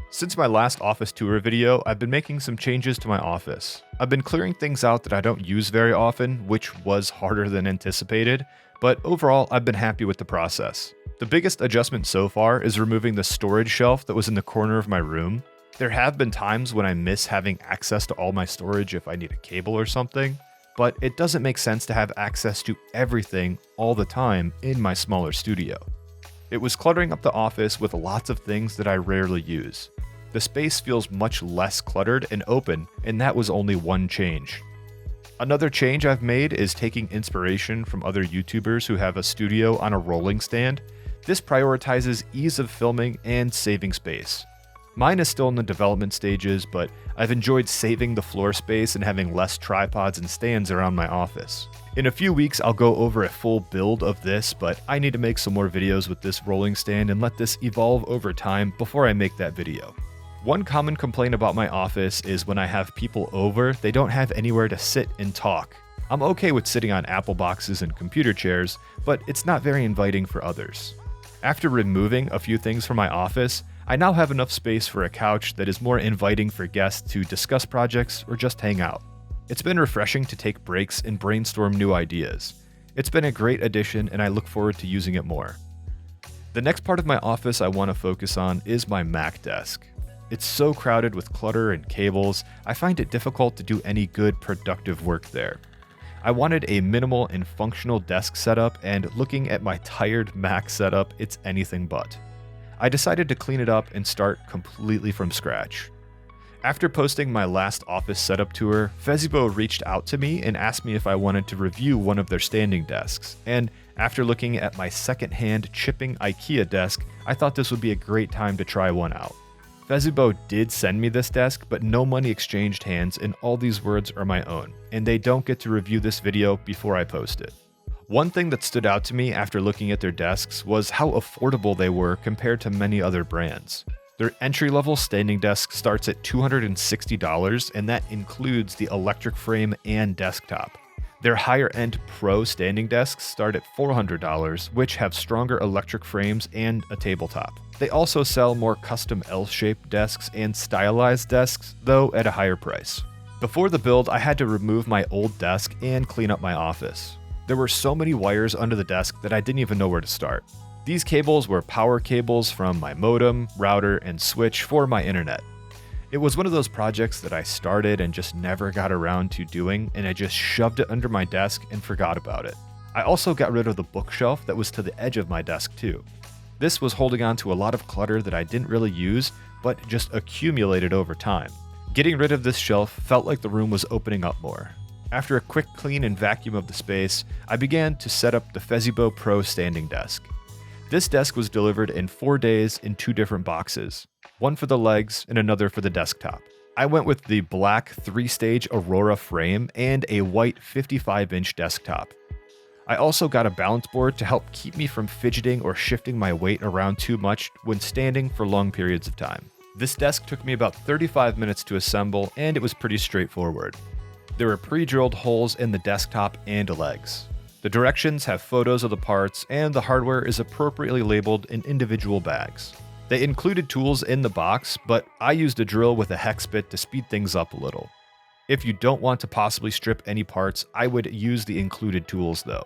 Since my last office tour video, I've been making some changes to my office. I've been clearing things out that I don't use very often, which was harder than anticipated, but overall I've been happy with the process. The biggest adjustment so far is removing the storage shelf that was in the corner of my room. There have been times when I miss having access to all my storage if I need a cable or something, but it doesn't make sense to have access to everything all the time in my smaller studio. It was cluttering up the office with lots of things that I rarely use. The space feels much less cluttered and open, and that was only one change. Another change I've made is taking inspiration from other YouTubers who have a studio on a rolling stand. This prioritizes ease of filming and saving space. Mine is still in the development stages, but I've enjoyed saving the floor space and having less tripods and stands around my office. In a few weeks, I'll go over a full build of this, but I need to make some more videos with this rolling stand and let this evolve over time before I make that video. One common complaint about my office is when I have people over, they don't have anywhere to sit and talk. I'm okay with sitting on Apple boxes and computer chairs, but it's not very inviting for others. After removing a few things from my office, I now have enough space for a couch that is more inviting for guests to discuss projects or just hang out. It's been refreshing to take breaks and brainstorm new ideas. It's been a great addition and I look forward to using it more. The next part of my office I want to focus on is my Mac desk. It's so crowded with clutter and cables, I find it difficult to do any good productive work there. I wanted a minimal and functional desk setup, and looking at my tired Mac setup, it's anything but. I decided to clean it up and start completely from scratch. After posting my last office setup tour, Fezibo reached out to me and asked me if I wanted to review one of their standing desks, and after looking at my second-hand chipping IKEA desk, I thought this would be a great time to try one out. Fezibo did send me this desk, but no money exchanged hands and all these words are my own, and they don't get to review this video before I post it. One thing that stood out to me after looking at their desks was how affordable they were compared to many other brands. Their entry-level standing desk starts at $260, and that includes the electric frame and desktop. Their higher-end Pro standing desks start at $400, which have stronger electric frames and a tabletop. They also sell more custom L-shaped desks and stylized desks, though at a higher price. Before the build, I had to remove my old desk and clean up my office. There were so many wires under the desk that I didn't even know where to start. These cables were power cables from my modem, router, and switch for my internet. It was one of those projects that I started and just never got around to doing, and I just shoved it under my desk and forgot about it. I also got rid of the bookshelf that was to the edge of my desk too. This was holding on to a lot of clutter that I didn't really use, but just accumulated over time. Getting rid of this shelf felt like the room was opening up more. After a quick clean and vacuum of the space, I began to set up the Fezibo Pro standing desk. This desk was delivered in 4 days in 2 different boxes, one for the legs and another for the desktop. I went with the black 3-stage Aurora frame and a white 55-inch desktop. I also got a balance board to help keep me from fidgeting or shifting my weight around too much when standing for long periods of time. This desk took me about 35 minutes to assemble, and it was pretty straightforward. There were pre-drilled holes in the desktop and legs. The directions have photos of the parts, and the hardware is appropriately labeled in individual bags. They included tools in the box, but I used a drill with a hex bit to speed things up a little. If you don't want to possibly strip any parts, I would use the included tools though.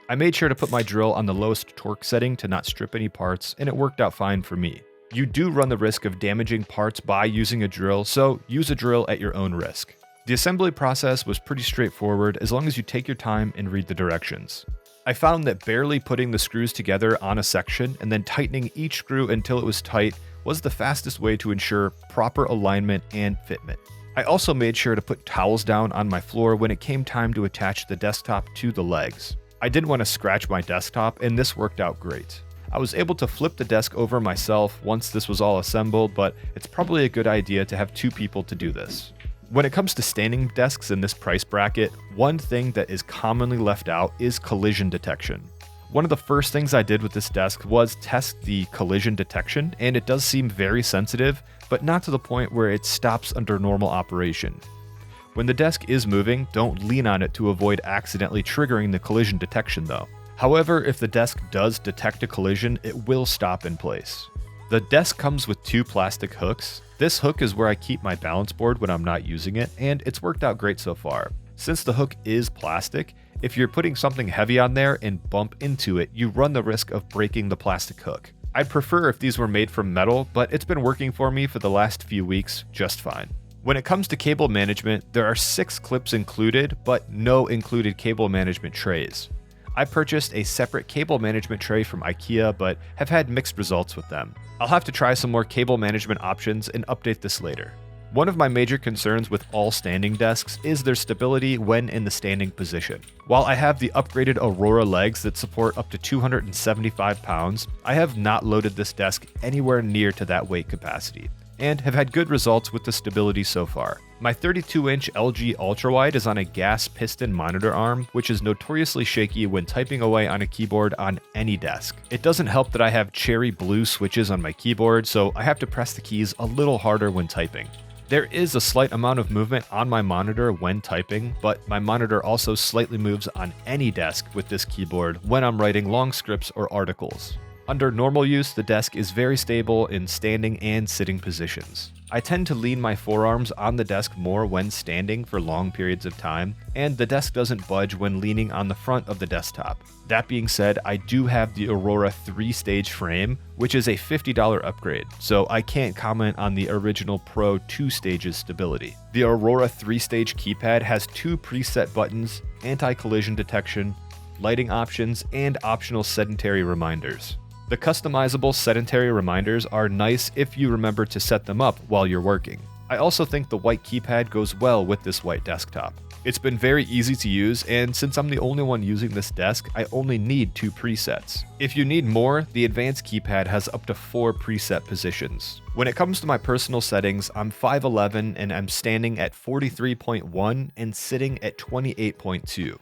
I made sure to put my drill on the lowest torque setting to not strip any parts, and it worked out fine for me. You do run the risk of damaging parts by using a drill, so use a drill at your own risk. The assembly process was pretty straightforward as long as you take your time and read the directions. I found that barely putting the screws together on a section and then tightening each screw until it was tight was the fastest way to ensure proper alignment and fitment. I also made sure to put towels down on my floor when it came time to attach the desktop to the legs. I didn't want to scratch my desktop, and this worked out great. I was able to flip the desk over myself once this was all assembled, but it's probably a good idea to have 2 people to do this. When it comes to standing desks in this price bracket, one thing that is commonly left out is collision detection. One of the first things I did with this desk was test the collision detection, and it does seem very sensitive, but not to the point where it stops under normal operation. When the desk is moving, don't lean on it to avoid accidentally triggering the collision detection though. However, if the desk does detect a collision, it will stop in place. The desk comes with 2 plastic hooks. This hook is where I keep my balance board when I'm not using it, and it's worked out great so far. Since the hook is plastic, if you're putting something heavy on there and bump into it, you run the risk of breaking the plastic hook. I'd prefer if these were made from metal, but it's been working for me for the last few weeks just fine. When it comes to cable management, there are 6 clips included, but no included cable management trays. I purchased a separate cable management tray from IKEA, but have had mixed results with them. I'll have to try some more cable management options and update this later. One of my major concerns with all standing desks is their stability when in the standing position. While I have the upgraded Aurora legs that support up to 275 pounds, I have not loaded this desk anywhere near to that weight capacity, and have had good results with the stability so far. My 32-inch LG ultrawide is on a gas piston monitor arm, which is notoriously shaky when typing away on a keyboard on any desk. It doesn't help that I have cherry blue switches on my keyboard, so I have to press the keys a little harder when typing. There is a slight amount of movement on my monitor when typing, but my monitor also slightly moves on any desk with this keyboard when I'm writing long scripts or articles. Under normal use, the desk is very stable in standing and sitting positions. I tend to lean my forearms on the desk more when standing for long periods of time, and the desk doesn't budge when leaning on the front of the desktop. That being said, I do have the Aurora 3-stage frame, which is a $50 upgrade, so I can't comment on the original Pro 2 stages stability. The Aurora 3-stage keypad has 2 preset buttons, anti-collision detection, lighting options, and optional sedentary reminders. The customizable sedentary reminders are nice if you remember to set them up while you're working. I also think the white keypad goes well with this white desktop. It's been very easy to use, and since I'm the only one using this desk, I only need 2 presets. If you need more, the advanced keypad has up to 4 preset positions. When it comes to my personal settings, I'm 5'11" and I'm standing at 43.1 and sitting at 28.2.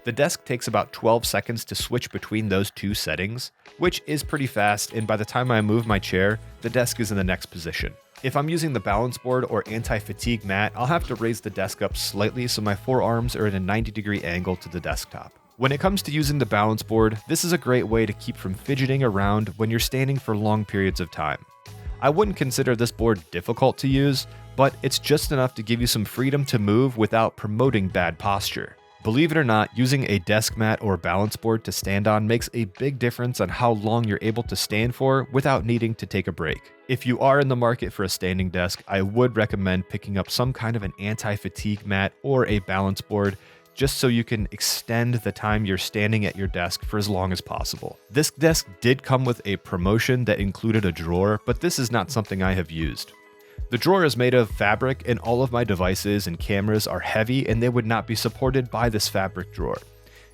The desk takes about 12 seconds to switch between those 2 settings, which is pretty fast, and by the time I move my chair, the desk is in the next position. If I'm using the balance board or anti-fatigue mat, I'll have to raise the desk up slightly so my forearms are at a 90-degree angle to the desktop. When it comes to using the balance board, this is a great way to keep from fidgeting around when you're standing for long periods of time. I wouldn't consider this board difficult to use, but it's just enough to give you some freedom to move without promoting bad posture. Believe it or not, using a desk mat or balance board to stand on makes a big difference on how long you're able to stand for without needing to take a break. If you are in the market for a standing desk, I would recommend picking up some kind of an anti-fatigue mat or a balance board just so you can extend the time you're standing at your desk for as long as possible. This desk did come with a promotion that included a drawer, but this is not something I have used. The drawer is made of fabric, and all of my devices and cameras are heavy and they would not be supported by this fabric drawer.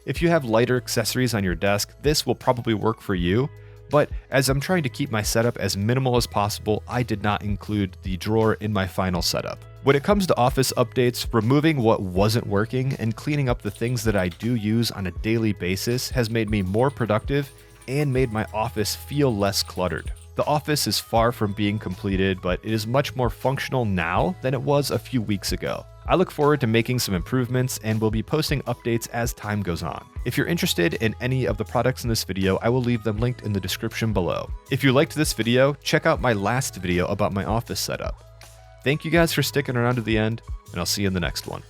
If you have lighter accessories on your desk, this will probably work for you, but as I'm trying to keep my setup as minimal as possible, I did not include the drawer in my final setup. When it comes to office updates, removing what wasn't working and cleaning up the things that I do use on a daily basis has made me more productive and made my office feel less cluttered. The office is far from being completed, but it is much more functional now than it was a few weeks ago. I look forward to making some improvements and will be posting updates as time goes on. If you're interested in any of the products in this video, I will leave them linked in the description below. If you liked this video, check out my last video about my office setup. Thank you guys for sticking around to the end, and I'll see you in the next one.